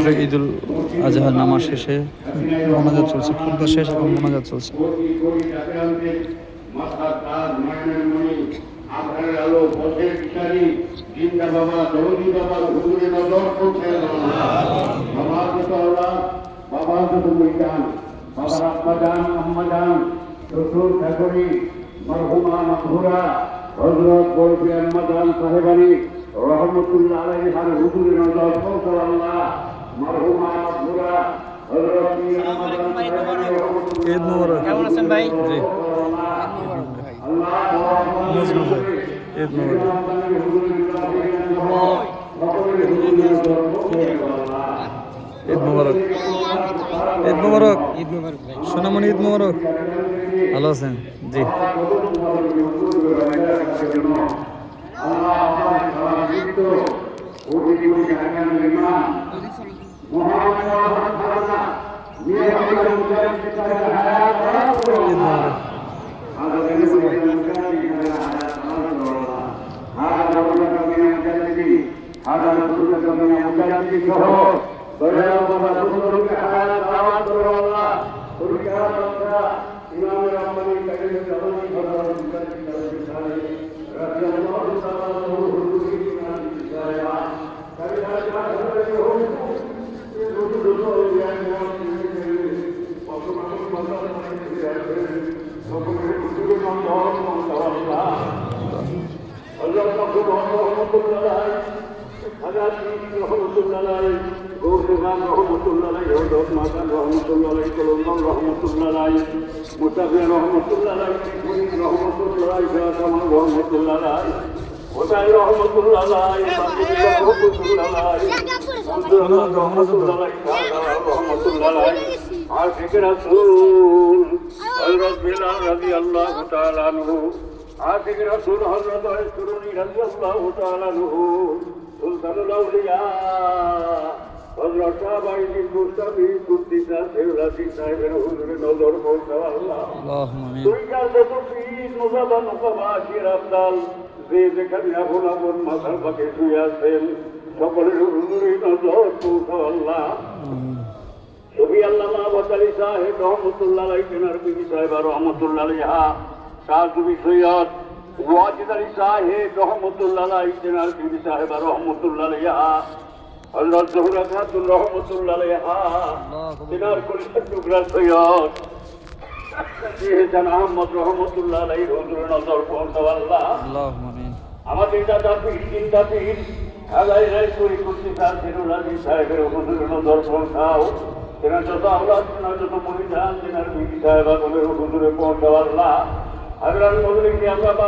পবিত্র ঈদুল আজহার নামাজ শেষে মোনাজাত চলছে, খুতবা শেষ এবং মোনাজাত চলছে। মরহুমা মাহবুরা হযরত বরফি আহমদান সাহেবানী রহমতুল্লাহ আলাইহার হুজুরে নজর পৌঁছাল্লাহ। মরহুমা মাহবুরা হযরত ঈদ মোবারক। কেমন আছেন ভাই? জি, ঈদ মোবারক। ঈদ মোবারক, ঈদ মোবারক, ঈদ মোবারক ভাই। সোনামণি ঈদ মোবারক। ভালো আছেন? জি। عاشق رسول حضرت السروني رضي الله تعالى عنه سلطان الاولياء حضرت شاہ بھائی مصطفی قدس سیولتی صاحب حضور نظر پہنچاوا اللهم آمين। তুই কার যত পীর মুজাবান মুসাবাশির আফদাল যে যেখানে আপন আপন মাথার পাকে শুয়ে আছেন সকলের হুজুরে নজর পৌঁছাল্লাহ। ছবি আল্লামা ওয়াতালি সাহেব রহমতুল্লাহ আলাইহি তেনার বিবি সাহেবা রহমতুল্লাহ আলাইহা শাহজুবি সৈয়দ ওয়াজিদ আলী সাহেব রহমতুল্লাহ আলাইহি তেনার বিবি সাহেবা রহমতুল্লাহ আলাইহা হযরত জোহরা খাতুন রহমতুল্লাহ আলাইহা তেনার কলিজার টুকরা সৈয়দ শাহজাহান আহমদ রহমতুল্লাহ আলাইহি হুজুরে নজর পৌঁছাল্লাহ। اللهم آمين। আমাদের দাদা পীর চিন্তা পীর আলাই রায়পুরি কুর্সি তাজুল আলী সাহেবের হুজুরে নজর পৌঁছাও। তেনার যত আওলাদ, তেনার যত পরিধান, তেনার বিবি সাহেবা হুজুরে পৌঁছাল্লাহ। আগ্রান মজলিসে আমরা বাবা